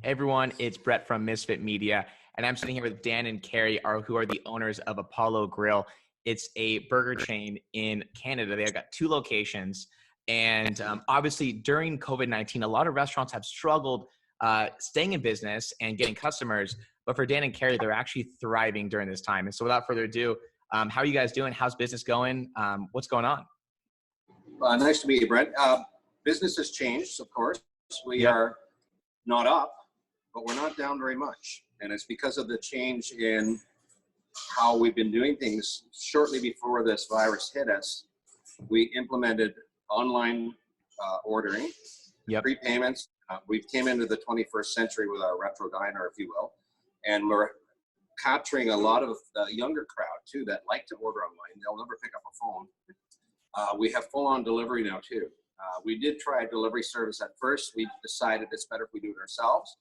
Hey everyone, it's Brett from Misfit Media, and I'm sitting here with Dan and Carrie, who are the owners of Apollo Grill. It's a burger chain in Canada. They've got 2 locations, and obviously during COVID-19, a lot of restaurants have struggled staying in business and getting customers. But for Dan and Carrie, they're actually thriving during this time. And so, without further ado, how are you guys doing? How's business going? What's going on? Nice to meet you, Brent. Business has changed, of course. We are not up, but we're not down very much. And it's because of the change in how we've been doing things. Shortly before this virus hit us, we implemented online ordering, prepayments. We've came into the 21st century with our retro diner, if you will, and we're capturing a lot of the younger crowd too that like to order online. They'll never pick up a phone. We have full-on delivery now too. We did try a delivery service at first. We decided it's better if we do it ourselves.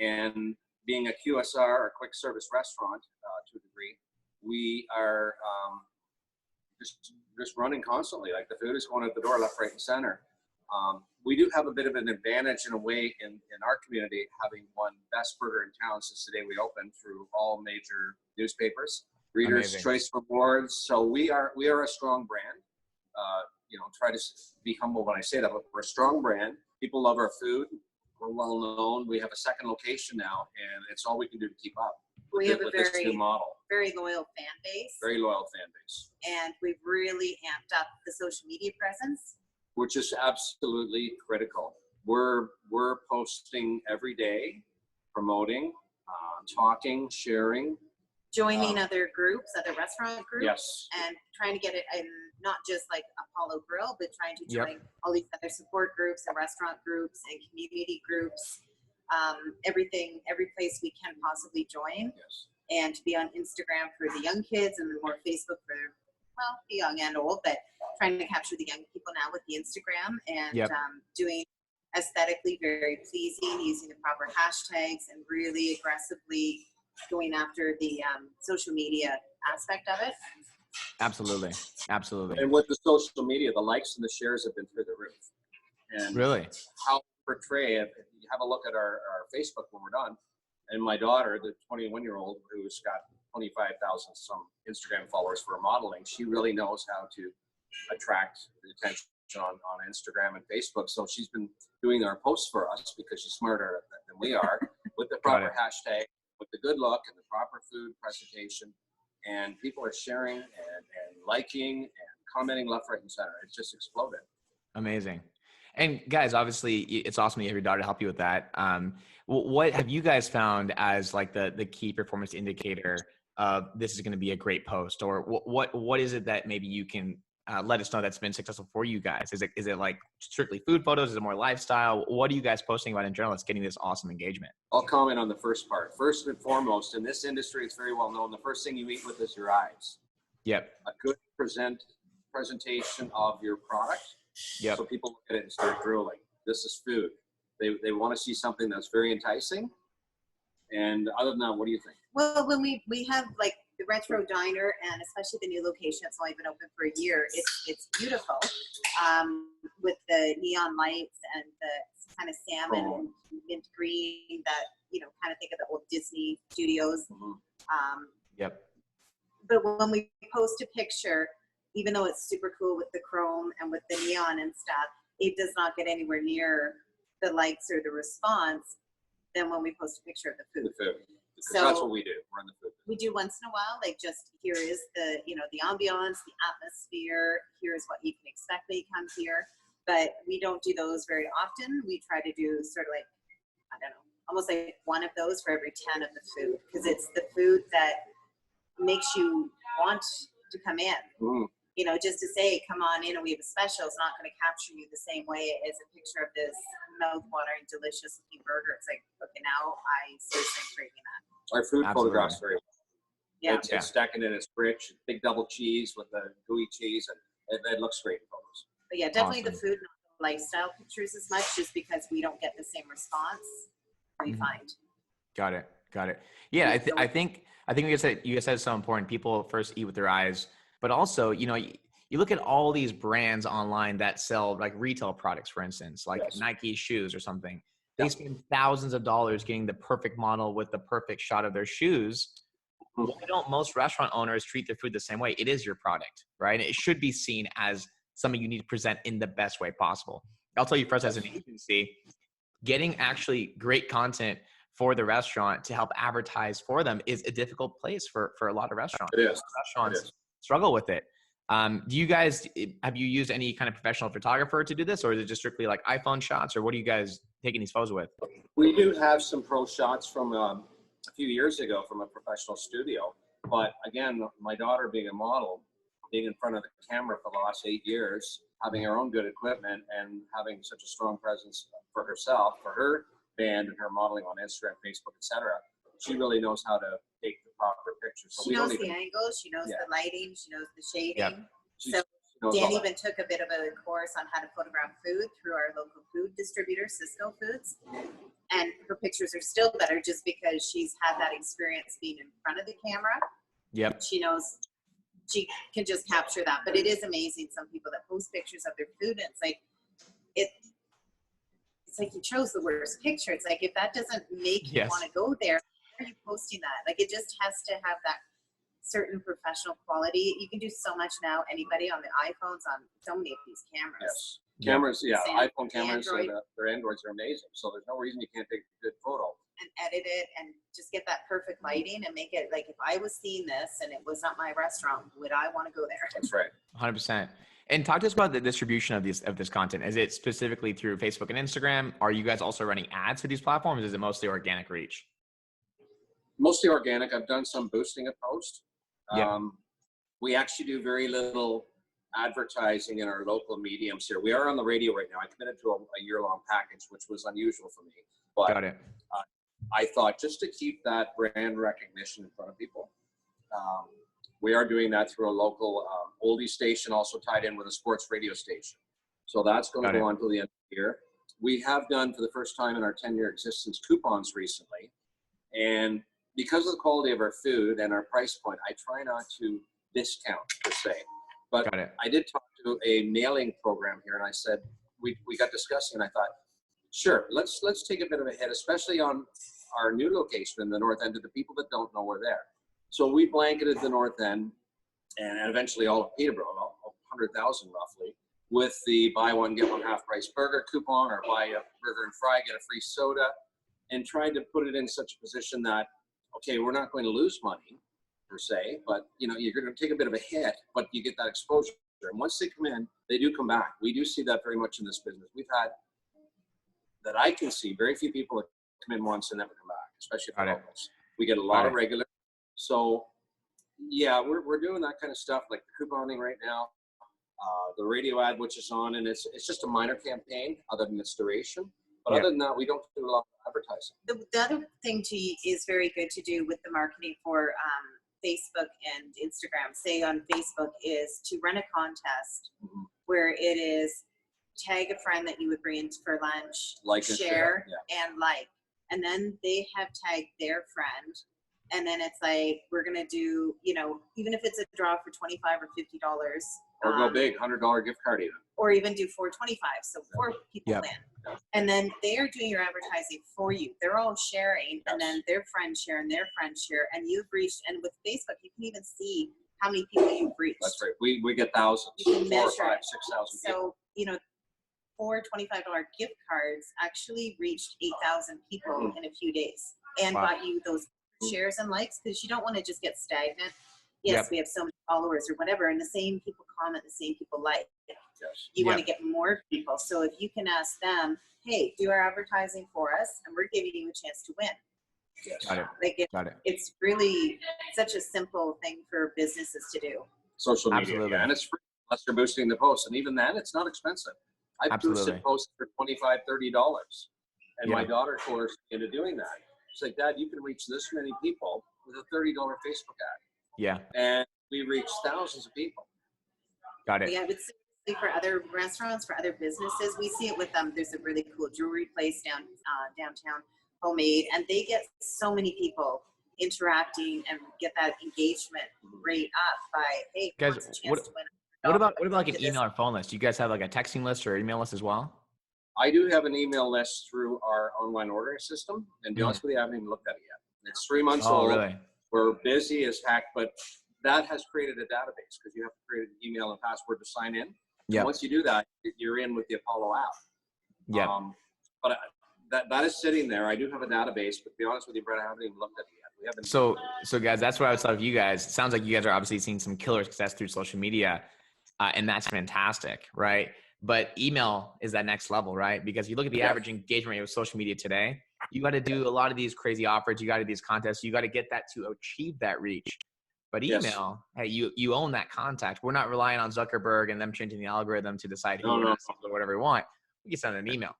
And being a QSR, or quick service restaurant, to a degree, we are just running constantly. Like the food is going out the door, left, right, and center. We do have a bit of an advantage in a way in our community, having won Best Burger in Town since the day we opened through all major newspapers, Reader's Choice Awards. So we are a strong brand. Try to be humble when I say that, but we're a strong brand. People love our food. We're well known. We have a second location now, and it's all we can do to keep up. We have a very loyal fan base. Very loyal fan base. And we've really amped up the social media presence, which is absolutely critical. We're posting every day, promoting, talking, sharing. Joining other groups, other restaurant groups. Yes. And trying to get it in not just like Apollo Grill, but trying to join all these other support groups and restaurant groups and community groups. Every place we can possibly join. Yes. And to be on Instagram for the young kids and more Facebook for, the young and old, but trying to capture the young people now with the Instagram and doing aesthetically very pleasing, using the proper hashtags and really aggressively going after the social media aspect of it. Absolutely. And with the social media, the likes and the shares have been through the roof. And really, how we portray it, if you have a look at our Facebook when we're done, and my daughter, the 21-year-old who's got 25,000 some Instagram followers for modeling, she really knows how to attract the attention on Instagram and Facebook. So she's been doing our posts for us because she's smarter than we are with the proper hashtag, with the good look and the proper food presentation, and people are sharing and liking and commenting left, right, and center. It's just exploded. Amazing. And guys, obviously it's awesome to have your daughter help you with that. What have you guys found as like the key performance indicator of this is going to be a great post, or what is it that maybe you can let us know that's been successful for you guys? Is it like strictly food photos? Is it more lifestyle? What are you guys posting about in general that's getting this awesome engagement? I'll comment on the first part. First and foremost, in this industry, it's very well known. The first thing you eat with is your eyes. Yep. A good presentation of your product. Yep. So people look at it and start drooling. This is food. They want to see something that's very enticing. And other than that, what do you think? Well, when we have like the retro diner, and especially the new location, it's only been open for a year. It's beautiful, with the neon lights and the kind of salmon mint green that kind of think of the old Disney studios. Yep. But when we post a picture, even though it's super cool with the chrome and with the neon and stuff, it does not get anywhere near the likes or the response than when we post a picture of the food. Because that's what we do. We're in the food. We do once in a while, like just here is the, the ambiance, the atmosphere. Here's what you can expect when you come here. But we don't do those very often. We try to do sort of like, I don't know, almost like one of those for every 10 of the food, because it's the food that makes you want to come in. Just to say, come on in and we have a special is not going to capture you the same way as a picture of this mouth-watering, delicious looking burger. It's like, okay, now I seriously am craving that. Our food photographs very well. Yeah. It's stacking in, it's rich, big double cheese with the gooey cheese, and it looks great in photos. But yeah, definitely the food, not the lifestyle pictures as much, just because we don't get the same response we find. Got it. Yeah, I think you guys said it's so important. People first eat with their eyes, but also, you look at all these brands online that sell like retail products, for instance, like Nike shoes or something. They spend thousands of dollars getting the perfect model with the perfect shot of their shoes. Why don't most restaurant owners treat their food the same way? It is your product, right? It should be seen as something you need to present in the best way possible. I'll tell you, for us as an agency, getting actually great content for the restaurant to help advertise for them is a difficult place for a lot of restaurants. It is. Restaurants struggle with it. Do you guys, have you used any kind of professional photographer to do this, or is it just strictly like iPhone shots, or what are you guys taking these photos with? We do have some pro shots from a few years ago from a professional studio. But again, my daughter being a model, being in front of the camera for the last 8 years, having her own good equipment and having such a strong presence for herself, for her band and her modeling on Instagram, Facebook, etc. She really knows how to take the proper pictures. So she knows the angles, she knows the lighting, she knows the shading. So Dan even took a bit of a course on how to photograph food through our local food distributor, Cisco Foods. And her pictures are still better just because she's had that experience being in front of the camera. Yep. She knows she can just capture that. But it is amazing, some people that post pictures of their food, and it's like you chose the worst picture. It's like, if that doesn't make you want to go there, why are you posting that? Like, it just has to have that certain professional quality. You can do so much now. Anybody on the iPhones, on so many of these cameras. Yes. Cameras, iPhone cameras, their Androids are amazing. So there's no reason you can't take a good photo. And edit it and just get that perfect lighting and make it like, if I was seeing this and it was not my restaurant, would I want to go there? That's right. 100%. And talk to us about the distribution of this content. Is it specifically through Facebook and Instagram? Are you guys also running ads for these platforms? Is it mostly organic reach? Mostly organic. I've done some boosting of post. We actually do very little advertising in our local mediums here. We are on the radio right now. I committed to a year-long package, which was unusual for me. But Got it. I thought, just to keep that brand recognition in front of people, we are doing that through a local oldie station, also tied in with a sports radio station. So that's going to go on till the end of the year. We have done, for the first time in our 10-year existence, coupons recently. And because of the quality of our food and our price point, I try not to discount, per se. But I did talk to a mailing program here, and I said, we got discussing, and I thought, sure, let's take a bit of a hit, especially on our new location in the north end, to the people that don't know we're there. So we blanketed the north end and eventually all of Peterborough, 100,000 roughly, with the buy one, get one half price burger coupon, or buy a burger and fry, get a free soda, and tried to put it in such a position that, okay, we're not going to lose money per se, but you're going to take a bit of a hit, but you get that exposure. And once they come in, they do come back. We do see that very much in this business. We've had, that I can see, very few people that come in once and never come back, especially for locals. We get a lot of regular. So yeah, we're doing that kind of stuff, like the couponing right now, the radio ad, which is on, and it's just a minor campaign other than its duration. But other than that, we don't do a lot of advertising. The other thing is very good to do with the marketing for Facebook and Instagram, say on Facebook, is to run a contest where it is tag a friend that you would bring in for lunch, share, and like. And then they have tagged their friend. And then it's like, we're going to do, even if it's a draw for $25 or $50. Or go big, $100 gift card even. Or even do $4.25. So 4 people in. And then they are doing your advertising for you. They're all sharing, and then their friends share and their friends share. And you've reached, and with Facebook, you can even see how many people you've reached. That's right. We get thousands, 4, 5, 6,000 people. So, 4 $25 gift cards actually reached 8,000 people in a few days, and got you those shares and likes, because you don't want to just get stagnant. Yes, we have so many followers or whatever, and the same people comment, the same people like. You want to get more people. So if you can ask them, hey, do our advertising for us, and we're giving you a chance to win. It's really such a simple thing for businesses to do. Social media, and it's free unless you're boosting the posts, and even then, it's not expensive. I boosted posts for $25, $30, and my daughter, of course, into doing that. She's like, Dad, you can reach this many people with a $30 Facebook ad. Yeah. And we reach thousands of people. Got it. Yeah, I would say for other restaurants, for other businesses, we see it with them. There's a really cool jewelry place downtown, Homemade, and they get so many people interacting and get that engagement rate up by, hey, guys, what's a chance to win? What about like an email or phone list? Do you guys have like a texting list or email list as well? I do have an email list through our online ordering system, and to be honest with you, I haven't even looked at it yet. It's 3 months Oh, old. really? We're busy as heck, but that has created a database because you have to create an email and password to sign in. Yeah. Once you do that, you're in with the Apollo app. Yeah. But that is sitting there. I do have a database, but to be honest with you, Brett, I haven't even looked at it yet. We haven't. So guys, that's what I was talking to you guys. It sounds like you guys are obviously seeing some killer success through social media, and that's fantastic, right? But email is that next level, right? Because you look at the average engagement rate with social media today, you got to do a lot of these crazy offers. You got to do these contests. You got to get that to achieve that reach. But email, hey, you own that contact. We're not relying on Zuckerberg and them changing the algorithm to decide who or whatever we want. We can send an email.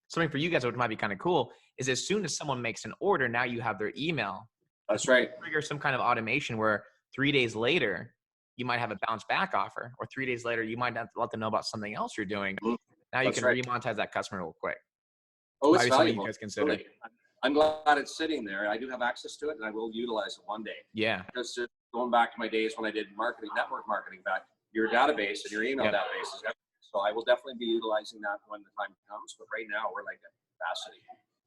Something for you guys, what might be kind of cool is as soon as someone makes an order, now you have their email. That's right. Trigger some kind of automation where 3 days later, you might have a bounce back offer, or 3 days later, you might have to let them know about something else you're doing. Now you can remonetize that customer real quick. Oh, it's valuable. You guys consider. Really. I'm glad it's sitting there. I do have access to it, and I will utilize it one day. Yeah. Just going back to my days when I did marketing, network marketing back, your database and your email database is everything. So I will definitely be utilizing that when the time comes. But right now, we're like at capacity.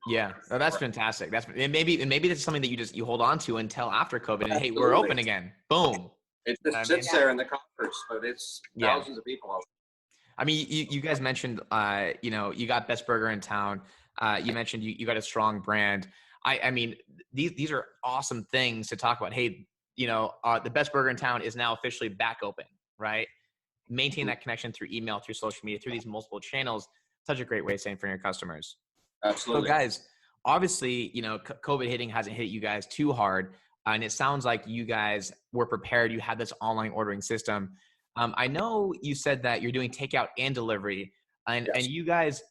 Yeah, no, that's fantastic. Maybe that's something that you hold on to until after COVID. And hey, we're open again. Boom. It just sits there in the coffers, but it's thousands of people out. I mean, you guys mentioned, you got Best Burger in town. You mentioned you got a strong brand. I mean, these are awesome things to talk about. Hey, the Best Burger in town is now officially back open, right? Maintain that connection through email, through social media, through these multiple channels. Such a great way of saying for your customers. Absolutely. So guys, obviously, COVID hitting hasn't hit you guys too hard. And it sounds like you guys were prepared. You had this online ordering system. I know you said that you're doing takeout and delivery, and you guys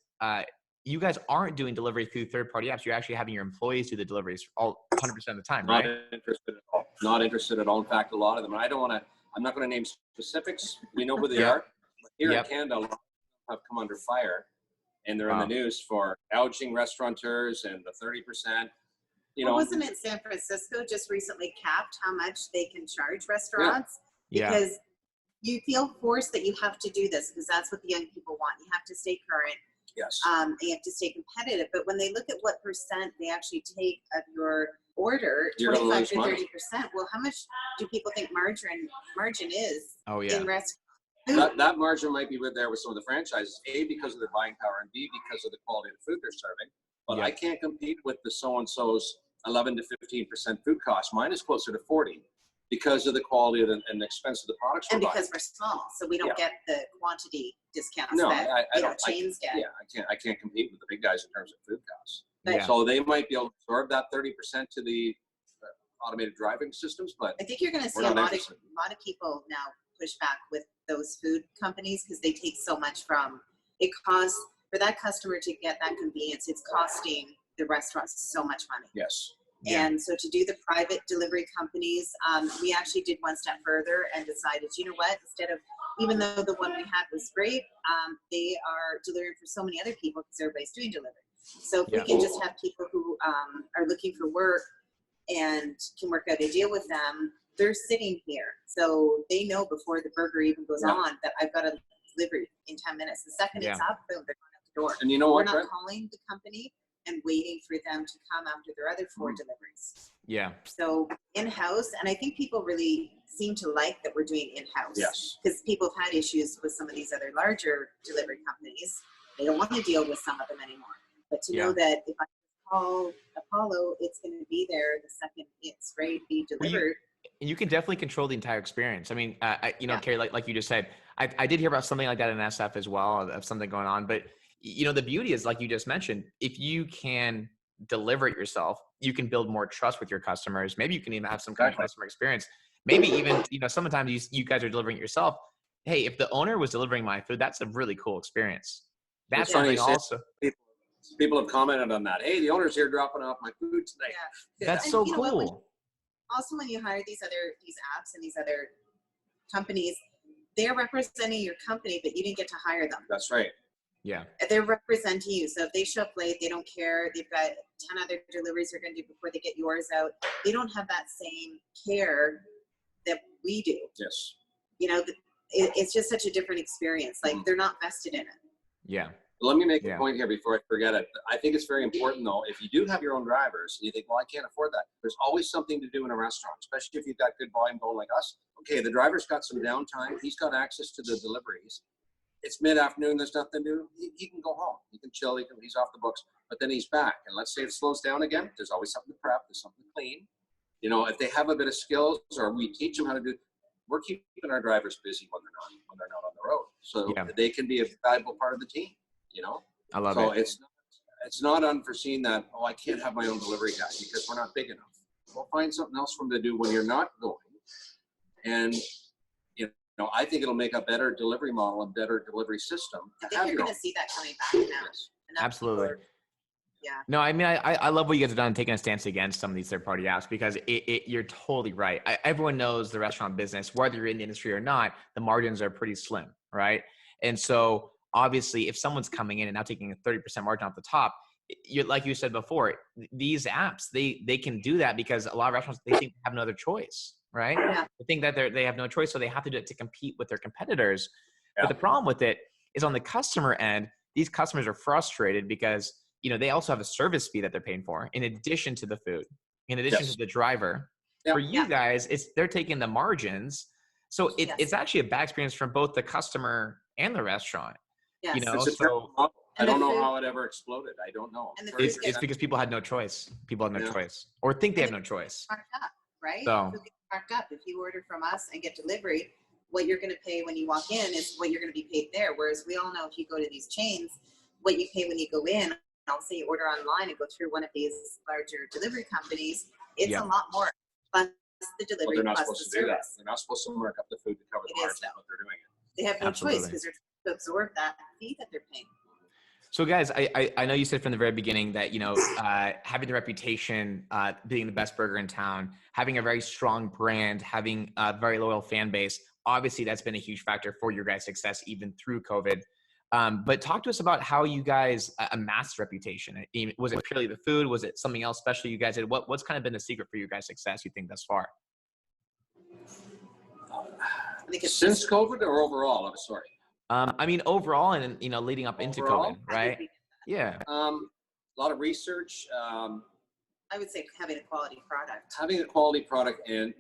aren't doing delivery through third-party apps. You're actually having your employees do the deliveries all 100% of the time, right? Not interested at all. Not interested at all. In fact, a lot of them. And I'm not going to name specifics. We know who they are. But here in Canada, a lot of them have come under fire, and they're in the news for gouging restaurateurs and the 30%. Wasn't it San Francisco just recently capped how much they can charge restaurants? Because you feel forced that you have to do this because that's what the young people want. You have to stay current. Yes. You have to stay competitive. But when they look at what percent they actually take of your order, 25 to 30%, well, how much do people think margin is in restaurants? That margin might be there with some of the franchises, A, because of their buying power, and B, because of the quality of the food they're serving. But I can't compete with the so-and-so's 11 to 15% food cost. Mine is closer to 40 because of the quality and the expense of the products. And because we're small, so we don't get the quantity discounts chains get. Yeah, I can't compete with the big guys in terms of food costs. So they might be able to absorb that 30% to the automated driving systems, but I think you're going to see a lot of people now push back with those food companies because they take so much from it. Costs for that customer to get that convenience. It's costing the restaurants so much money. Yes. And so to do the private delivery companies, we actually did one step further and decided, you know what, instead of, even though the one we had was great, they are delivering for so many other people because everybody's doing delivery. So if we can just have people who are looking for work and can work out a deal with them, they're sitting here. So they know before the burger even goes on that I've got a delivery in 10 minutes. The second it's up, boom, they're going out the door. And you know what? We're not calling the company and waiting for them to come after their other 4 deliveries. Yeah. So in-house, and I think people really seem to like that we're doing in-house. Yes. Because people have had issues with some of these other larger delivery companies. They don't want to deal with some of them anymore. But to know that if I call Apollo, it's going to be there the second it's ready to be delivered. You can definitely control the entire experience. I mean, Carrie, like you just said, I did hear about something like that in SF as well, of something going on. But, the beauty is, like you just mentioned, if you can deliver it yourself, you can build more trust with your customers. Maybe you can even have some kind of customer experience. Maybe even, sometimes you guys are delivering it yourself. Hey, if the owner was delivering my food, that's a really cool experience. That's something also. People have commented on that. Hey, the owner's here dropping off my food tonight. Yeah. That's so cool. Also, when you hire these apps and these other companies, they're representing your company, but you didn't get to hire them. That's right. Yeah. They're representing you. So if they show up late, they don't care. They've got 10 other deliveries they're going to do before they get yours out. They don't have that same care that we do. Yes. It's just such a different experience. Like they're not vested in it. Yeah. Let me make a Yeah. point here before I forget it. I think it's very important, though, if you do have your own drivers, and you think, well, I can't afford that. There's always something to do in a restaurant, especially if you've got good volume going like us. Okay, the driver's got some downtime. He's got access to the deliveries. It's mid-afternoon, there's nothing to do. He can go home. He can chill. He's off the books. But then he's back. And let's say it slows down again. There's always something to prep. There's something to clean. You know, if they have a bit of skills or we teach them how to do, we're keeping our drivers busy when they're not on the road. So they can be a valuable part of the team, you know? I love so it. It's not unforeseen that, oh, I can't have my own delivery guy because we're not big enough. We'll find something else for them to do when you're not going. And no, I think it'll make a better delivery model and better delivery system. I think you're going to see that coming back now. Absolutely. Yeah. No, I mean, I love what you guys have done taking a stance against some of these third-party apps because you're totally right. Everyone knows the restaurant business, whether you're in the industry or not, the margins are pretty slim, right? And so obviously, if someone's coming in and now taking a 30% margin off the top, like you said before, these apps, they can do that because a lot of restaurants, they think they have no other choice. Right? Yeah. They think that they have no choice, so they have to do it to compete with their competitors. Yeah. But the problem with it is on the customer end, these customers are frustrated because they also have a service fee that they're paying for in addition to the food, in addition to the driver. Yeah. For you guys, they're taking the margins, so it's actually a bad experience for both the customer and the restaurant. Yes. I don't know how it ever exploded. I don't know. It's because people had no choice. People had no choice, or think they have no choice. Marked up, right? So marked up. If you order from us and get delivery, what you're going to pay when you walk in is what you're going to be paid there. Whereas we all know if you go to these chains, what you pay when you go in, I'll say you order online and go through one of these larger delivery companies, it's a lot more. Plus the delivery, they're not plus supposed the to do that. service. They're not supposed to mark up the food to cover the margin of what they're doing. They have no choice because they're to absorb that fee that they're paying. So guys, I know you said from the very beginning that, having the reputation, being the best burger in town, having a very strong brand, having a very loyal fan base, obviously that's been a huge factor for your guys' success even through COVID. But talk to us about how you guys amassed reputation. Was it purely the food? Was it something else special you guys did? What's kind of been the secret for your guys' success, you think, thus far? I think it's since COVID or overall? I'm sorry. I mean, overall and, leading up into COVID, right? Yeah. A lot of research. I would say having a quality product. Having a quality product and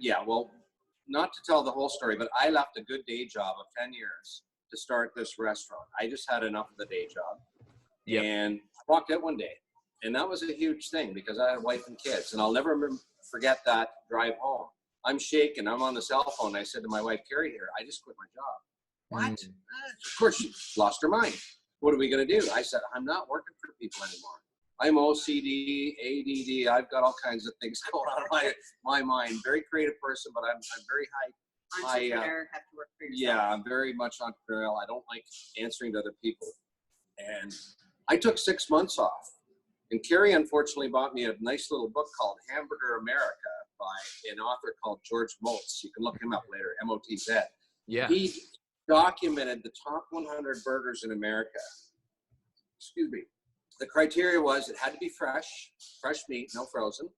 not to tell the whole story, but I left a good day job of 10 years to start this restaurant. I just had enough of the day job and walked out one day. And that was a huge thing because I had a wife and kids and I'll never forget that drive home. I'm shaking. I'm on the cell phone. I said to my wife, Carrie here, I just quit my job. What? Of course, she lost her mind. What are we going to do? I said, I'm not working for people anymore. I'm OCD, ADD. I've got all kinds of things going on in my mind. Very creative person, but I'm very entrepreneur, have to work for yourself. Yeah, I'm very much entrepreneurial. I don't like answering to other people. And I took 6 months off. And Carrie, unfortunately, bought me a nice little book called Hamburger America by an author called George Motz. You can look him up later, M-O-T-Z. Yeah. He documented the top 100 burgers in America. Excuse me. The criteria was it had to be fresh meat, no frozen.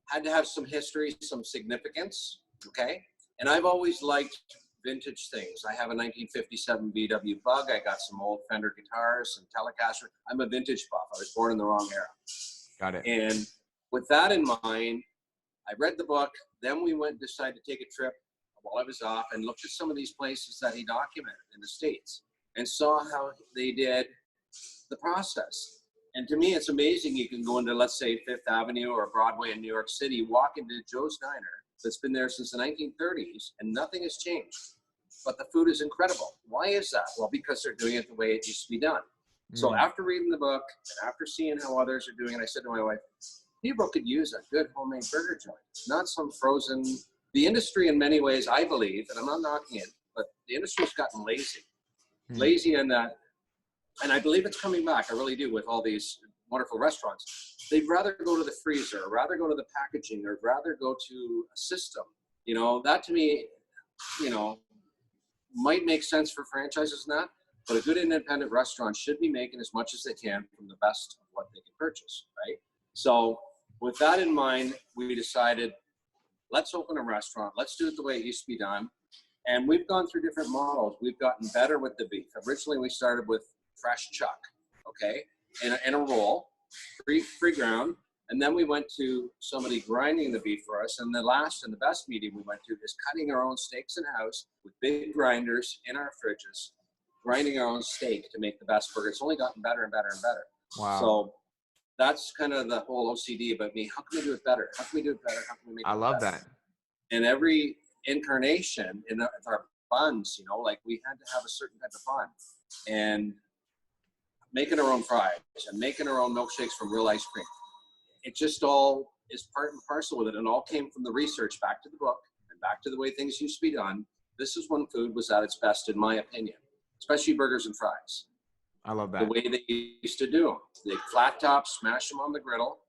Had to have some history, some significance, okay? And I've always liked vintage things. I have a 1957 VW Bug. I got some old Fender guitars and Telecaster. I'm a vintage buff. I was born in the wrong era. Got it. And with that in mind, I read the book. Then we decided to take a trip while I was off and looked at some of these places that he documented in the States and saw how they did the process. And to me, it's amazing. You can go into, let's say, Fifth Avenue or Broadway in New York City, walk into Joe's Diner that's been there since the 1930s, and nothing has changed. But the food is incredible. Why is that? Well, because they're doing it the way it used to be done. So after reading the book and after seeing how others are doing it, I said to my wife, people could use a good homemade burger joint, not some frozen. The industry in many ways, I believe, and I'm not knocking it, but the industry's gotten lazy. Lazy in that, and I believe it's coming back. I really do with all these wonderful restaurants. They'd rather go to the freezer, or rather go to the packaging, or rather go to a system. That to me, might make sense for franchises and that, but a good independent restaurant should be making as much as they can from the best of what they can purchase, right? So with that in mind, we decided, let's open a restaurant. Let's do it the way it used to be done. And we've gone through different models. We've gotten better with the beef. Originally, we started with fresh chuck. okay, in a roll, free ground. And then we went to somebody grinding the beef for us. And the last and the best medium we went to is cutting our own steaks in-house with big grinders in our fridges, grinding our own steak to make the best burger. It's only gotten better and better and better. Wow. So that's kind of the whole OCD about me. How can we do it better? How can we do it better? How can we make it better? I love that. And every incarnation in our buns, you know, like we had to have a certain type of bun. And making our own fries and making our own milkshakes from real ice cream. It just all is part and parcel with it, and all came from the research back to the book and back to the way things used to be done. This is when food was at its best, in my opinion, especially burgers and fries. I love that. The way they used to do them. They flat top, smash them on the griddle.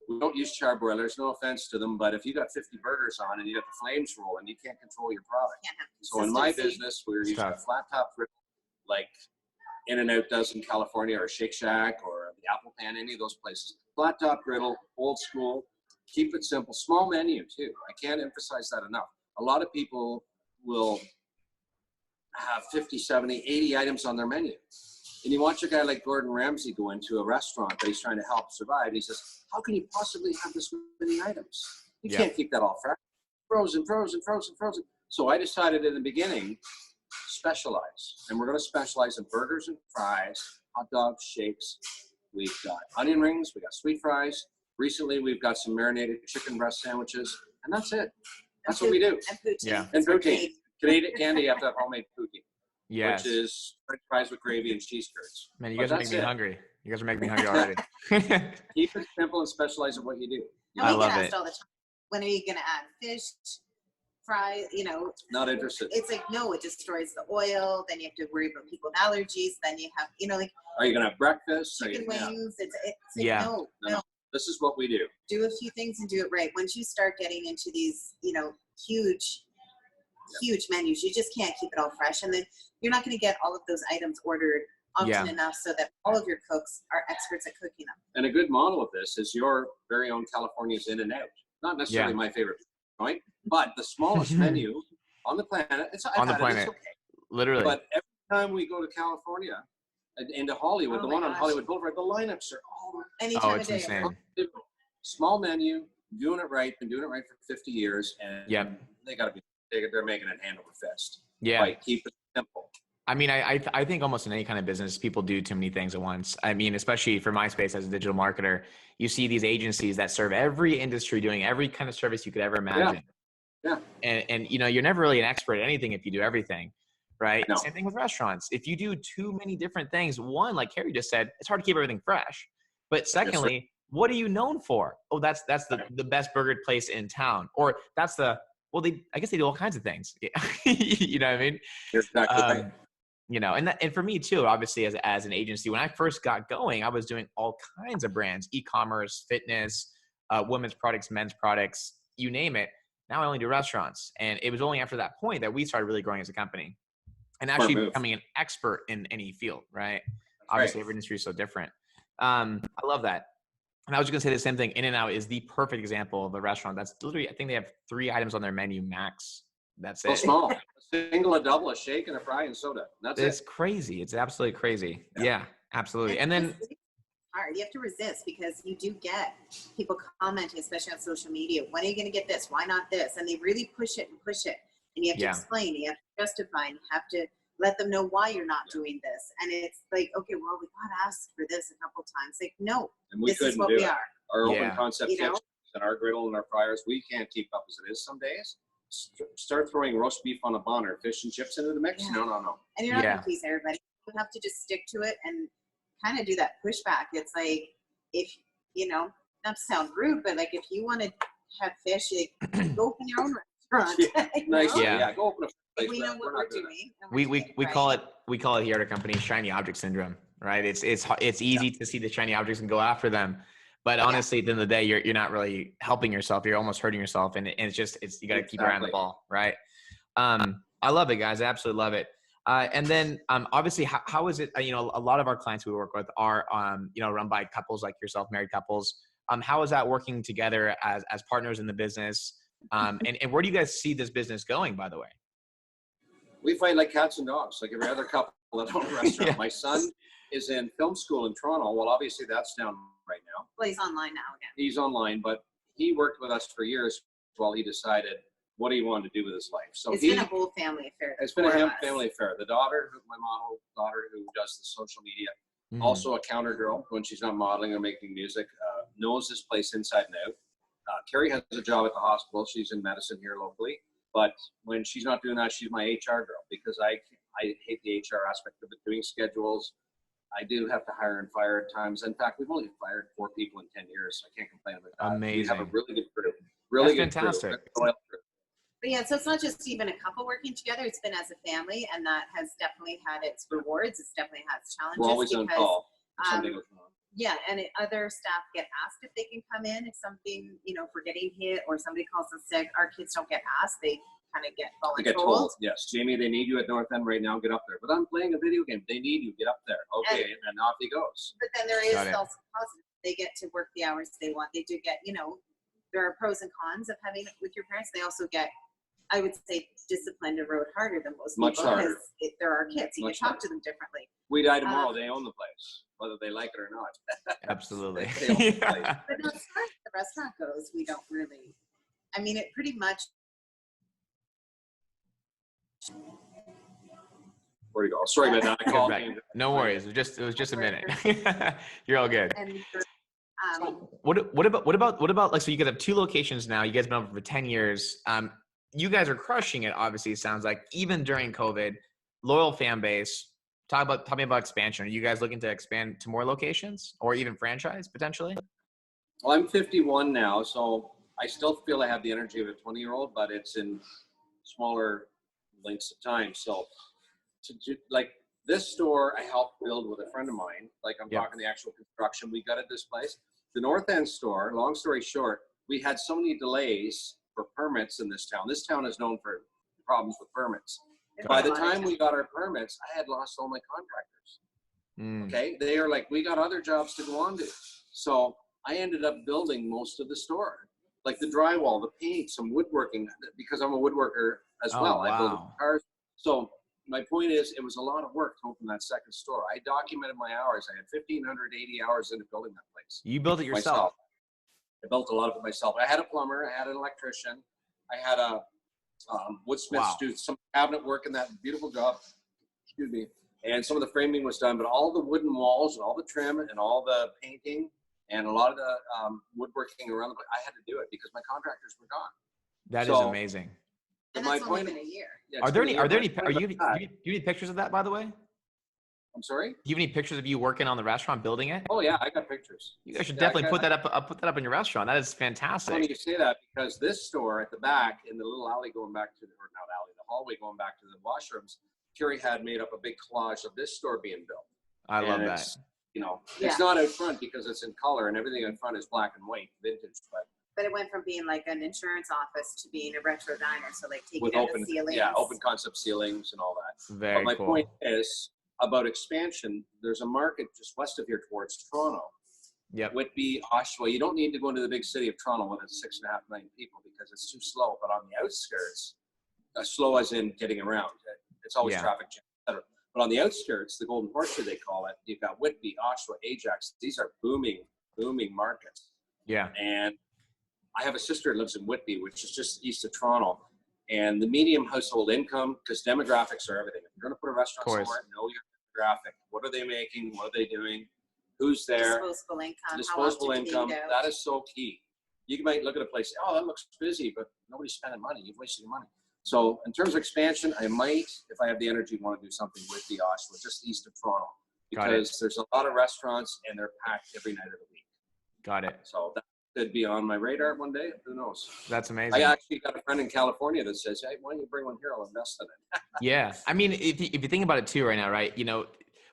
We don't use charbroilers, no offense to them, but if you got 50 burgers on and you got the flames rolling, you can't control your product. So in my business, we're using a flat top griddle, like In-N-Out does in California, or Shake Shack, or the Apple Pan, any of those places. Flat top griddle, old school, keep it simple, small menu too. I can't emphasize that enough. A lot of people will have 50, 70, 80 items on their menu. And you watch a guy like Gordon Ramsay go into a restaurant that he's trying to help survive, and he says, how can you possibly have this many items? You can't keep that all fresh. Frozen, frozen, frozen, frozen. So I decided in the beginning, specialize. And we're going to specialize in burgers and fries, hot dogs, shakes. We've got onion rings. We got sweet fries. Recently, we've got some marinated chicken breast sandwiches. And that's it. That's what we do. And poutine. Yeah. And poutine. Canadian candy, you have to have homemade poutine. Yes. Which is French fries with gravy and cheese curds. Man, you guys are making me hungry. You guys are making me hungry already. Keep it simple and specialize in what you do. And I we love get it. asked all the time, when are you going to add fish, fry, you know? Not interested. It's like, no, it destroys the oil. Then you have to worry about people with allergies. Then you have, you know, like Are you going to have breakfast? chicken wings. It's like, Yeah. no. This is what we do. Do a few things and do it right. Once you start getting into these, you know, huge menus, you just can't keep it all fresh. And then you're not going to get all of those items ordered often enough so that all of your cooks are experts at cooking them. And a good model of this is your very own California's In-N-Out. Not necessarily my favorite joint, but the smallest menu on the planet. It's on the planet. It's okay. Literally. But every time we go to California and into Hollywood, Oh the my one on gosh. Hollywood Boulevard, the lineups are all Any time it's of day. insane. small menu, doing it right, been doing it right for 50 years, and they got to be, they're making it hand over fist. Yeah. Right, keep it simple. I mean, I think almost in any kind of business, people do too many things at once. I mean, especially for my space as a digital marketer, you see these agencies that serve every industry, doing every kind of service you could ever imagine. Yeah. And you know, you're never really an expert at anything if you do everything, right? No. Same thing with restaurants. If you do too many different things, one, like Carrie just said, it's hard to keep everything fresh. But secondly, what are you known for? Oh, that's the best burger place in town, or that's I guess they do all kinds of things. You know what I mean? You're exactly right. You know, and for me too, obviously as an agency, when I first got going, I was doing all kinds of brands, e-commerce, fitness, women's products, men's products, you name it. Now I only do restaurants. And it was only after that point that we started really growing as a company and actually becoming an expert in any field, right? Obviously every industry is so different. I love that. And I was going to say the same thing. In-N-Out is the perfect example of a restaurant that's literally, I think they have 3 items on their menu max. That's it. So small. A single, a double, a shake, and a fry and soda. It's crazy. It's absolutely crazy. Yeah, absolutely. And then it's hard. You have to resist because you do get people commenting, especially on social media. When are you going to get this? Why not this? And they really push it. And you have to explain. You have to justify. And you have to let them know why you're not doing this. And it's like, okay, well, we got asked for this a couple times. Like, no, and we this is what do we it. are. Our open concept You know? kitchens and our griddle and our fryers, we can't keep up as it is some days. Start throwing roast beef on a bun or fish and chips into the mix. Yeah. No. And you're not going to please everybody. You have to just stick to it and kind of do that pushback. It's like, if, you know, not to sound rude, but like if you want to have fish, like, go open your own restaurant. Nice. Know? Yeah. Go open a place. We know what we're doing. We call it here at our company shiny object syndrome, right? It's easy to see the shiny objects and go after them. But honestly, at the end of the day, you're not really helping yourself. You're almost hurting yourself. And it's you got to keep your eye on the ball, right? I love it, guys. I absolutely love it. And then obviously, how is it, you know, a lot of our clients we work with are, you know, run by couples like yourself, married couples. How is that working together as partners in the business? And where do you guys see this business going, by the way? We fight like cats and dogs, like every other couple that own a restaurant. My son is in film school in Toronto. Well, obviously that's down right now. Well, he's online now again. He's online, but he worked with us for years while he decided what he wanted to do with his life. So It's been a whole family affair. It's been a family affair. The daughter, my model daughter, who does the social media, also a counter girl when she's not modeling or making music, knows this place inside and out. Carrie has a job at the hospital. She's in medicine here locally. But when she's not doing that, she's my HR girl, because I hate the HR aspect of it, doing schedules. I do have to hire and fire at times. In fact, we've only fired 4 people in 10 years, so I can't complain about that. Amazing. We have a really good crew. Really That's good fantastic. crew. But yeah, so it's not just even a couple working together. It's been as a family, and that has definitely had its rewards. It's definitely had its challenges. We're always on call. Something goes wrong. Yeah, and other staff get asked if they can come in if something, you know, if we're getting hit or somebody calls us sick. Our kids don't get asked; they kind of get They get voluntold. told, yes, Jamie, they need you at North End right now. Get up there. But I'm playing a video game. They need you. Get up there. Okay, and off he goes. But then there is Got it. also positive. They get to work the hours they want. They do get, you know, there are pros and cons of having it with your parents. They also get, I would say, disciplined and rode harder than most Much people harder. because they're our kids. You Much can talk harder. to them differently. We die tomorrow. They own the place, whether they like it or not. Absolutely. They own the place. But no, as far as the restaurant goes, we don't really. I mean, it pretty much. Where you go? Sorry about that. I called Right. you. No worries. It was just a minute. You're all good. And What about like, so you guys have 2 locations now. You guys have been open for 10 years. You guys are crushing it. Obviously, it sounds like, even during COVID, loyal fan base. Tell me about expansion. Are you guys looking to expand to more locations or even franchise potentially? Well, I'm 51 now, so I still feel I have the energy of a 20-year-old, but it's in smaller lengths of time. So like this store, I helped build with a friend of mine. Like I'm talking the actual construction. We gutted this place. The North End store, long story short, we had so many delays for permits in this town. This town is known for problems with permits. By the time we got our permits, I had lost all my contractors. Okay, they are like, we got other jobs to go on to. So I ended up building most of the store, like the drywall, the paint, some woodworking, because I'm a woodworker as well. Wow. I build cars. So my point is, it was a lot of work to open that second store. I documented my hours. I had 1,580 hours into building that place. You built it yourself. I built a lot of it myself. I had a plumber, I had an electrician, I had a woodsmith do some cabinet work in that beautiful job. Excuse me. And some of the framing was done, but all the wooden walls and all the trim and all the painting and a lot of the woodworking around the place, I had to do it because my contractors were gone. That is amazing. And my that's only point, been a year. Yeah, Are there any? Do you do have any pictures of that, by the way? I'm sorry? Do you have any pictures of you working on the restaurant, building it? Oh yeah, I got pictures. You guys should definitely put that up. Put that up in your restaurant. That is fantastic. Funny you say that, because this store at the back, in the little alley going back to the, or not alley, the hallway going back to the washrooms, Carrie had made up a big collage of this store being built. I love that. It's, you know, it's not out front because it's in color and everything in front is black and white, vintage, But it went from being like an insurance office to being a retro diner. So like taking with out open, the ceilings. yeah, open concept ceilings and all that. Very But my cool. point is about expansion. There's a market just west of here towards Toronto. Yep. Whitby, Oshawa. You don't need to go into the big city of Toronto when it's 6.5 million people because it's too slow. But on the outskirts, slow as in getting around. It's always traffic jam, etc. But on the outskirts, the Golden Horseshoe they call it, you've got Whitby, Oshawa, Ajax. These are booming markets. Yeah. And I have a sister that lives in Whitby, which is just east of Toronto. And the medium household income, because demographics are everything. If you're going to put a restaurant somewhere, know your demographic. What are they making? What are they doing? Who's there? Disposable income. Disposable income. That is so key. You might look at a place, oh, that looks busy, but nobody's spending money. You've wasted your money. So in terms of expansion, I might, if I have the energy, want to do something with the Oshawa, just east of Toronto, because there's a lot of restaurants and they're packed every night of the week. Got it. So that could be on my radar one day. Who knows? That's amazing. I actually got a friend in California that says, hey, why don't you bring one here? I'll invest in it. Yeah. I mean, if you think about it too right now, right? You know,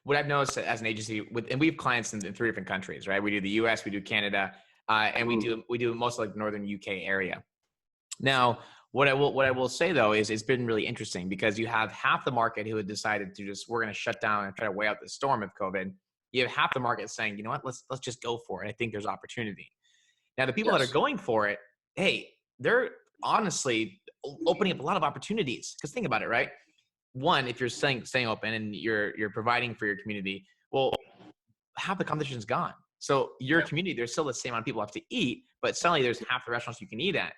what I've noticed as an agency and we have clients in 3 different countries, right? We do the US, we do Canada, and we do most like northern UK area. Now, what I will say though is it's been really interesting because you have half the market who had decided to we're going to shut down and try to weigh out the storm of COVID. You have half the market saying, you know what, let's just go for it. I think there's opportunity. Now, the people that are going for it, hey, they're honestly opening up a lot of opportunities. Because think about it, right? One, if you're staying open and you're providing for your community, well, half the competition's gone. So your community, there's still the same amount of people have to eat, but suddenly there's half the restaurants you can eat at.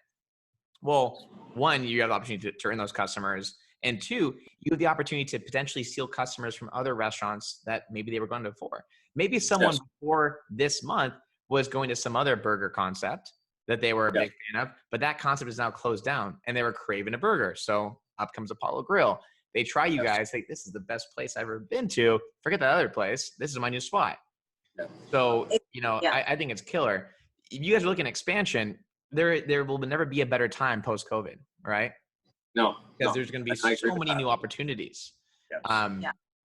Well, one, you have the opportunity to earn those customers. And two, you have the opportunity to potentially steal customers from other restaurants that maybe they were going to before. Maybe someone before this month was going to some other burger concept that they were a big fan of, but that concept is now closed down and they were craving a burger. So up comes Apollo Grill. They try you guys, think this is the best place I've ever been to. Forget that other place. This is my new spot. So, I think it's killer. If you guys are looking at expansion, there will never be a better time post-COVID, right? No. Because there's going to be so many new opportunities. Yes. I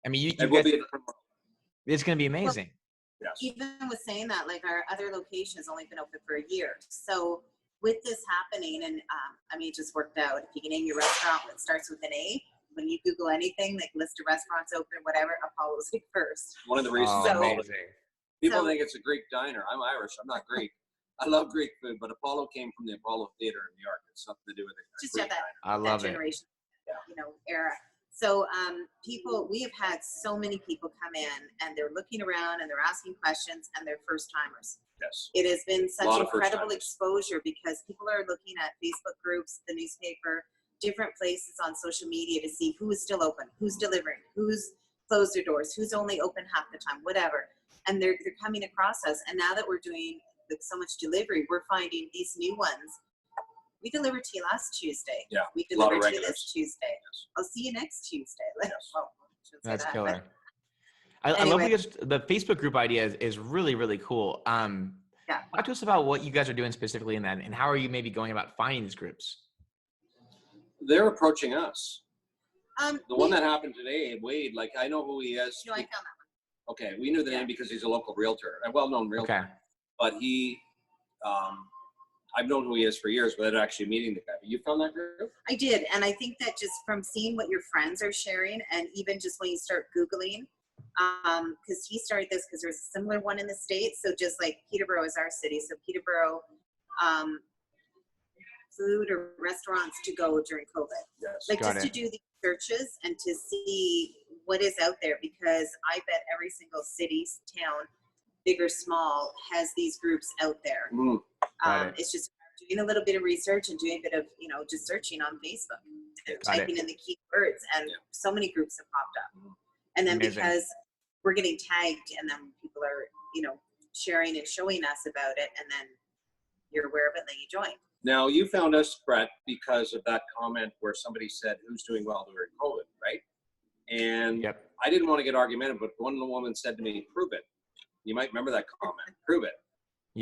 mean, you it will guys, be it's going to be amazing. Yes. Even with saying that, like our other location has only been open for a year. So with this happening, and I mean, it just worked out. If you can name your restaurant that starts with an A, when you Google anything, like list of restaurants open, whatever, Apollo's like first. One of the reasons people think it's a Greek diner. I'm Irish. I'm not Greek. I love Greek food, but Apollo came from the Apollo Theater in New York. It's something to do with it. Just that I love generation, era. So we have had so many people come in and they're looking around and they're asking questions and they're first timers. Yes. It has been such incredible exposure because people are looking at Facebook groups, the newspaper, different places on social media to see who is still open, who's delivering, who's closed their doors, who's only open half the time, whatever. And they're coming across us. And now that we're doing so much delivery, we're finding these new ones. We delivered to you last Tuesday. Yeah. We delivered to you this Tuesday. Yes. I'll see you next Tuesday. Yes. Well, That's that, killer. But I love the Facebook group idea is really, really cool. Talk to us about what you guys are doing specifically in that, and how are you maybe going about finding these groups? They're approaching us. The one that happened today, Wade, like I know who he is. No, I found that one. Okay, we knew the name because he's a local realtor, a well-known realtor. Okay. But he, I've known who he is for years without actually meeting the guy. You found that group? I did, and I think that just from seeing what your friends are sharing, and even just when you start Googling, because he started this because there's a similar one in the States. So just like Peterborough is our city, so Peterborough, food or restaurants to go during COVID. Yes. Like just to do these searches and to see what is out there, because I bet every single city, town, big or small, has these groups out there. It's just doing a little bit of research and doing a bit of, just searching on Facebook, typing in the keywords, and so many groups have popped up. And then because we're getting tagged and then people are, sharing and showing us about it, and then you're aware of it and then you join. Now, you found us, Brett, because of that comment where somebody said, who's doing well during COVID, right? And I didn't want to get argumentative, but one woman said to me, prove it. You might remember that comment, prove it.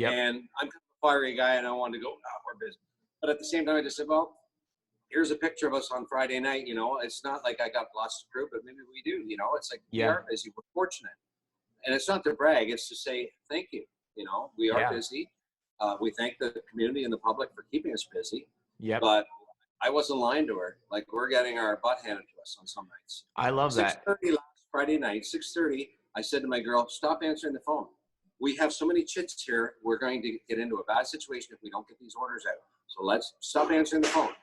And I'm kind of a fiery guy and I wanted to go, we're busy. But at the same time, I just said, well, here's a picture of us on Friday night. It's not like I got lots to prove, but maybe we do. It's like we are busy. We're fortunate. And it's not to brag. It's to say thank you. We are busy. We thank the community and the public for keeping us busy. But I wasn't lying to her. Like, we're getting our butt handed to us on some nights. I love that. 6:30 last Friday night, 6:30, I said to my girl, stop answering the phone. We have so many chits here. We're going to get into a bad situation if we don't get these orders out. So let's stop answering the phone.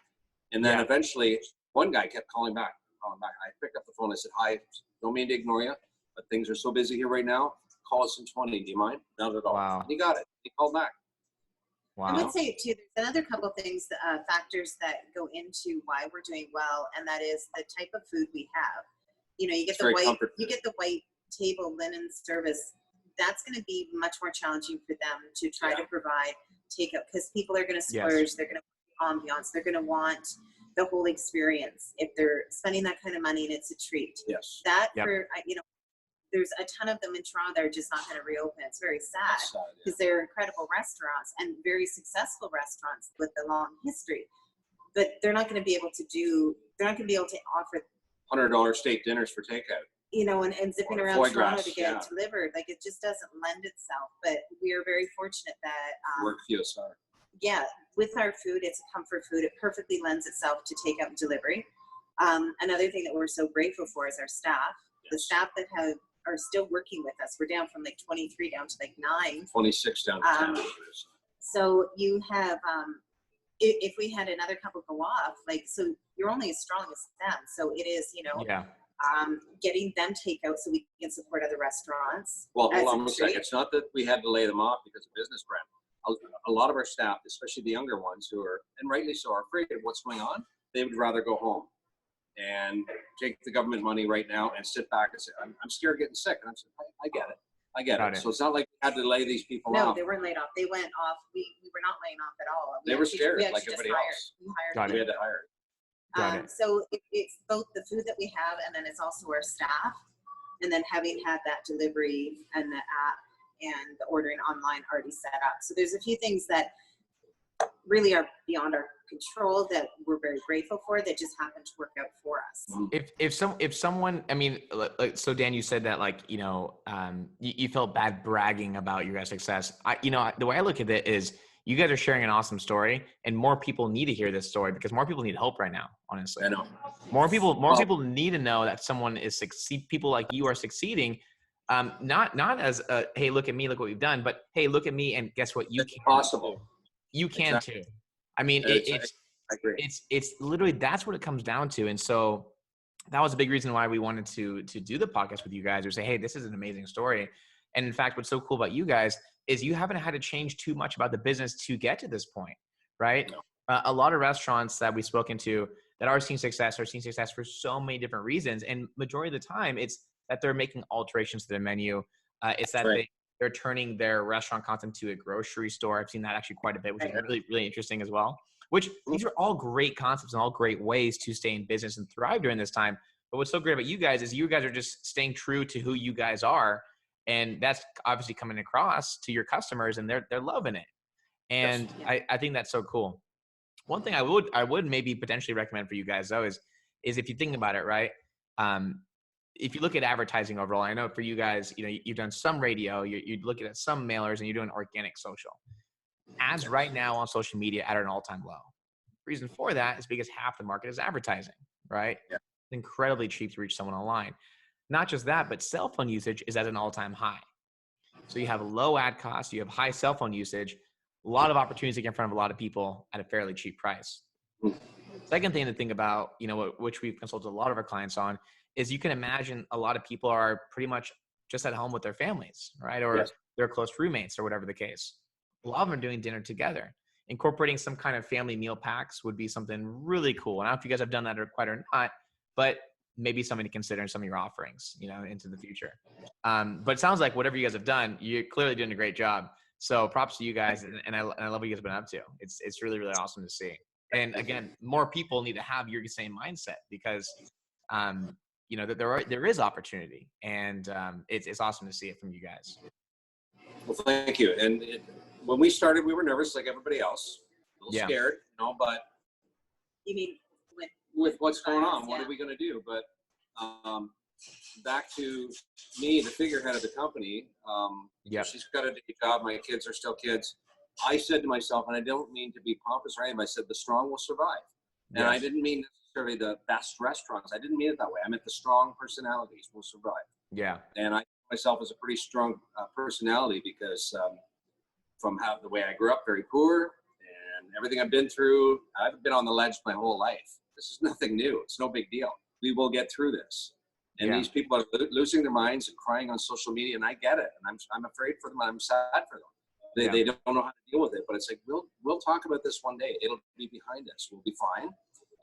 And then eventually one guy kept calling back. I picked up the phone. I said, hi, don't mean to ignore you, but things are so busy here right now. Call us in 20. Do you mind? Not at all. Wow. And he got it. He called back. I would say too, there's another couple things, factors that go into why we're doing well, and that is the type of food we have. You get the white table linen service. That's going to be much more challenging for them to try to provide takeout, because people are going to splurge. They're going to want ambiance. They're going to want the whole experience. If they're spending that kind of money and it's a treat, there's a ton of them in Toronto that are just not going to reopen. It's very sad because they're incredible restaurants and very successful restaurants with a long history, but they're not going to be able to offer $100 steak dinners for takeout. And zipping around Toronto to get it delivered. Like, it just doesn't lend itself. But we are very fortunate that work QSR. With our food, it's a comfort food. It perfectly lends itself to takeout and delivery. Another thing that we're so grateful for is our staff. The staff that are still working with us. We're down from like 23 down to like 9. 26 down to 10. So you have, if we had another couple go off, so you're only as strong as them. So it is, getting them takeout so we can support other restaurants. Well, as hold a on a second. treat. It's not that we had to lay them off because of business, Brent. A lot of our staff, especially the younger ones who are, and rightly so, are afraid of what's going on. They would rather go home and take the government money right now and sit back and say, I'm scared of getting sick. And I'm saying, I get it. I get it. So it's not like we had to lay these people No, off. they weren't laid off. They went off. We were not laying off at all. They were scared like everybody else. We hired Got We had to hire. So it's both the food that we have, and then it's also our staff. And then having had that delivery and the app and the ordering online already set up. So there's a few things that really are beyond our control that we're very grateful for that just happened to work out for us. If someone, I mean, like, so Dan, you said that, like, you know, you felt bad bragging about your guys' success. The way I look at it is you guys are sharing an awesome story, and more people need to hear this story because more people need help right now, honestly. I know. More people need to know that someone is people like you are succeeding. Not as a, hey, look at me, look what we've done, but hey, look at me, and guess what? You can. Possible. You can too. I mean, I agree. It's literally, that's what it comes down to. And so that was a big reason why we wanted to do the podcast with you guys, or say, hey, this is an amazing story. And in fact, what's so cool about you guys is you haven't had to change too much about the business to get to this point, right? No. A lot of restaurants that we've spoken to that are seeing success for so many different reasons. And majority of the time, it's that they're making alterations to their menu. It's that they're turning their restaurant concept to a grocery store. I've seen that actually quite a bit, which is really, really interesting as well. Which these are all great concepts and all great ways to stay in business and thrive during this time. But what's so great about you guys is you guys are just staying true to who you guys are. And that's obviously coming across to your customers, and they're loving it. And yes. I think that's so cool. One thing I would maybe potentially recommend for you guys though is if you think about it, right? If you look at advertising overall, I know for you guys, you know, you've done some radio, you're looking at some mailers, and you're doing organic social. Ads right now on social media at an all-time low. The reason for that is because half the market is advertising, right? Yeah. It's incredibly cheap to reach someone online. Not just that, but cell phone usage is at an all-time high. So you have low ad costs, you have high cell phone usage, a lot of opportunities to get in front of a lot of people at a fairly cheap price. Second thing to think about, you know, which we've consulted a lot of our clients on, is you can imagine a lot of people are pretty much just at home with their families, right? Or their close roommates or whatever the case. A lot of them are doing dinner together. Incorporating some kind of family meal packs would be something really cool. And I don't know if you guys have done that quite or not, but maybe something to consider in some of your offerings, you know, into the future. But it sounds like whatever you guys have done, you're clearly doing a great job. So props to you guys. And I love what you guys have been up to. It's really, really awesome to see. And again, more people need to have your same mindset because, you know, that there is opportunity, and it's awesome to see it from you guys. Well, thank you. And when we started, we were nervous like everybody else, a little scared, you know, but you mean with what's going on, what are we going to do? But back to me, the figurehead of the company, she's got a day job. My kids are still kids. I said to myself, and I don't mean to be pompous or anything, I said, the strong will survive. And I didn't mean necessarily the best restaurants. I didn't mean it that way. I meant the strong personalities will survive. Yeah. And I myself as a pretty strong personality because from the way I grew up, very poor, and everything I've been through, I've been on the ledge my whole life. This is nothing new. It's no big deal. We will get through this. And these people are losing their minds and crying on social media, and I get it. And I'm afraid for them. I'm sad for them. They don't know how to deal with it. But it's like, we'll talk about this one day. It'll be behind us. We'll be fine.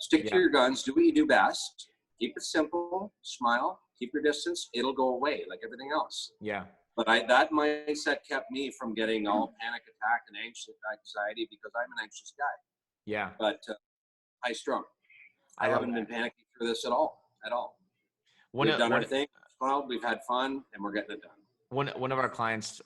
Stick to your guns. Do what you do best. Keep it simple. Smile. Keep your distance. It'll go away like everything else. Yeah. But that mindset kept me from getting all panic attack and anxiety because I'm an anxious guy. Yeah. But high strung. I haven't been panicking through this at all. We've done our thing. Well, we've had fun, and we're getting it done. One of our clients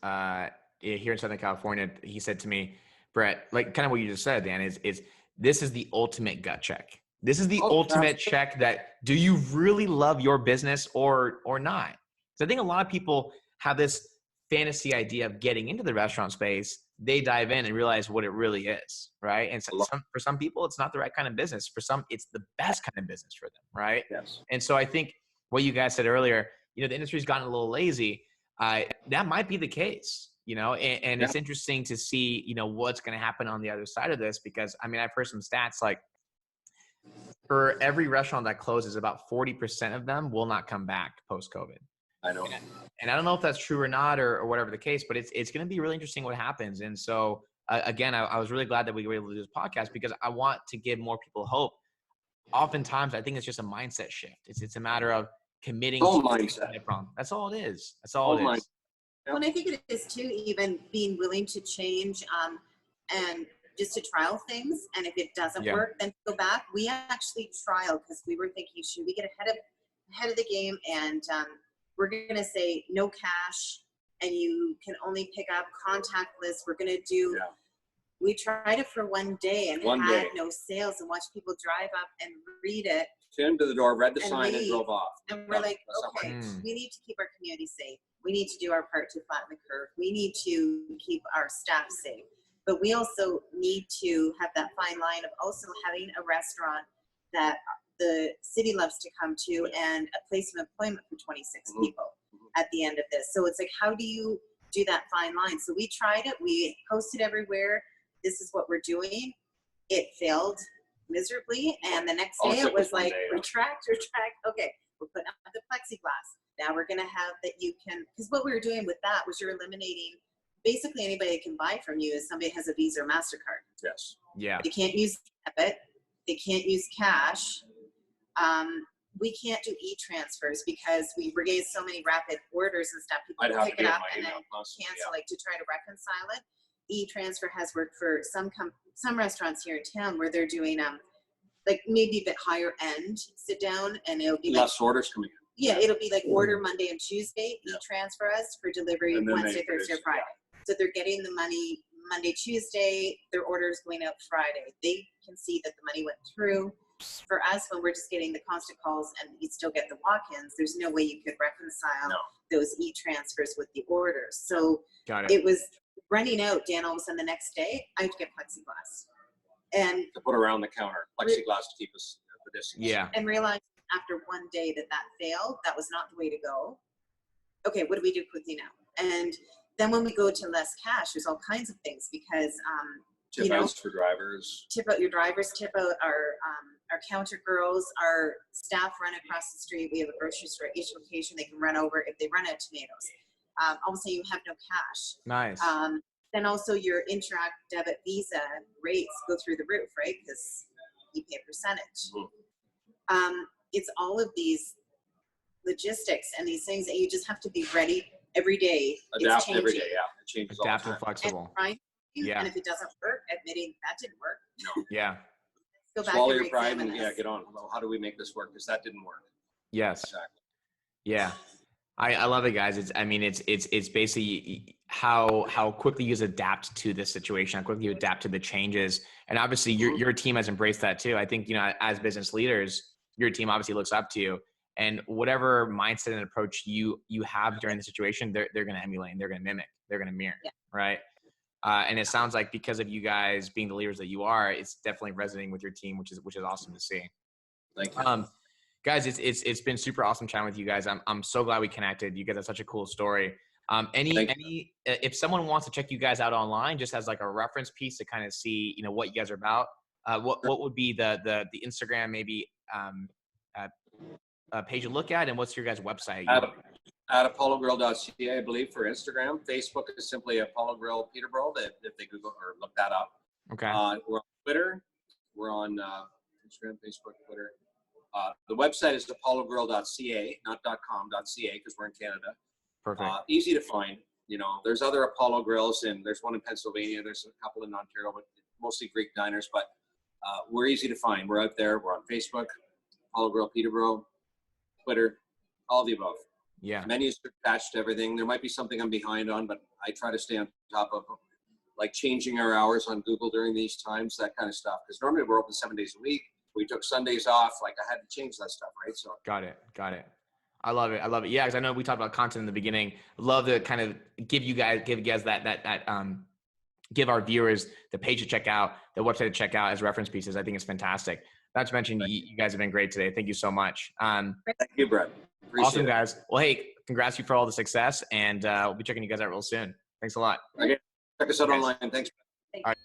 here in Southern California, he said to me, Brett, like kind of what you just said, Dan, is this is the ultimate gut check. This is the ultimate check that do you really love your business or not? So I think a lot of people have this fantasy idea of getting into the restaurant space. They dive in and realize what it really is, right? And so for some people, it's not the right kind of business. For some, it's the best kind of business for them, right? Yes. And so I think what you guys said earlier, you know, the industry's gotten a little lazy. That might be the case, you know, and it's interesting to see, you know, what's going to happen on the other side of this because, I mean, I've heard some stats like for every restaurant that closes, about 40% of them will not come back post-COVID. I know. And I don't know if that's true or not, or whatever the case, but it's going to be really interesting what happens. And so again, I was really glad that we were able to do this podcast because I want to give more people hope. Oftentimes, I think it's just a mindset shift. It's a matter of committing to mindset. That's all it is. That's all it is. Yep. Well, and I think it is too, even being willing to change and just to trial things. And if it doesn't work, then go back. We actually trial because we were thinking, should we get ahead of the game? And we're going to say no cash and you can only pick up contactless. We're going to do, we tried it for one day and had no sales and watched people drive up and read it. Came to the door, read the sign and drove off. And we're like, okay, we need to keep our community safe. We need to do our part to flatten the curve. We need to keep our staff safe. But we also need to have that fine line of also having a restaurant that the city loves to come to and a place of employment for 26 people at the end of this. So it's like, how do you do that fine line? So we tried it. We posted everywhere. This is what we're doing. It failed miserably. And the next day it was like, retract. Okay, we're putting up the plexiglass. Now we're going to have that you can, because what we were doing with that was you're eliminating basically anybody that can buy from you is somebody has a Visa or MasterCard. Yes. Yeah. They can't use debit. They can't use cash. We can't do e-transfers because we getting so many rapid orders and stuff. People pick it up and then cancel, like to try to reconcile it. E-transfer has worked for some restaurants here in town where they're doing like maybe a bit higher end sit down and it'll be less orders coming in. Yeah, it'll be like order Monday and Tuesday, e-transfer us for delivery Wednesday, Thursday, or Friday. So they're getting the money Monday, Tuesday, their order is going out Friday. They can see that the money went through. For us, when we're just getting the constant calls and you still get the walk-ins, there's no way you could reconcile those e-transfers with the orders. So it was running out, Dan, all of a sudden the next day, I had to get plexiglass. And to put around the counter, plexiglass to keep us at the distance. Yeah. And realized after one day that failed, that was not the way to go. Okay, what do we do quickly now? And then when we go to less cash, there's all kinds of things because tip outs for drivers. Tip out your drivers, tip out our counter girls, our staff run across the street. We have a grocery store at each location. They can run over if they run out of tomatoes. Also, you have no cash. Nice. Then also your Interact debit Visa rates go through the roof, right? Because you pay a percentage. It's all of these logistics and these things that you just have to be ready every day. Adapt every day, it changes Adapt all and the time. flexible. And if it doesn't work, admitting that didn't work. No. Yeah. Go back Swallow and your pride and re-examine this. get on. Well, how do we make this work? Because that didn't work. Yes. Exactly. Yeah. I love it, guys. It's basically how quickly you adapt to this situation, how quickly you adapt to the changes. And obviously your team has embraced that too. I think, as business leaders, your team obviously looks up to you, and whatever mindset and approach you have during the situation, they're going to emulate, and they're going to mimic, they're going to mirror. Yeah. Right. And it sounds like because of you guys being the leaders that you are, it's definitely resonating with your team, which is awesome to see. Thank you. Guys, it's been super awesome chatting with you guys. I'm so glad we connected. You guys have such a cool story. If someone wants to check you guys out online, just as like a reference piece to kind of see, what you guys are about, what would be the Instagram maybe page to look at, and what's your guys' website? At apollogrill.ca, I believe, for Instagram. Facebook is simply Apollo Grill Peterborough, if they Google or look that up. Okay. We're on Twitter. We're on Instagram, Facebook, Twitter. The website is apollogrill.ca, not .com.ca, because we're in Canada. Perfect. Easy to find. There's other Apollo Grills, and there's one in Pennsylvania. There's a couple in Ontario, but mostly Greek diners. But we're easy to find. We're out there. We're on Facebook, Apollo Grill Peterborough, Twitter, all of the above. Yeah. Menus are attached to everything. There might be something I'm behind on, but I try to stay on top of, like changing our hours on Google during these times, that kind of stuff. Because normally we're open 7 days a week. We took Sundays off. Like I had to change that stuff, right? So got it. I love it. Yeah, because I know we talked about content in the beginning. Love to kind of give you guys give our viewers the page to check out, the website to check out as reference pieces. I think it's fantastic. Not to mention, you guys have been great today. Thank you so much. Thank you, Brett. Appreciate awesome, it. guys. Well, hey, congrats you for all the success, and we'll be checking you guys out real soon. Thanks a lot. Okay. Check us out online. Thanks. All right.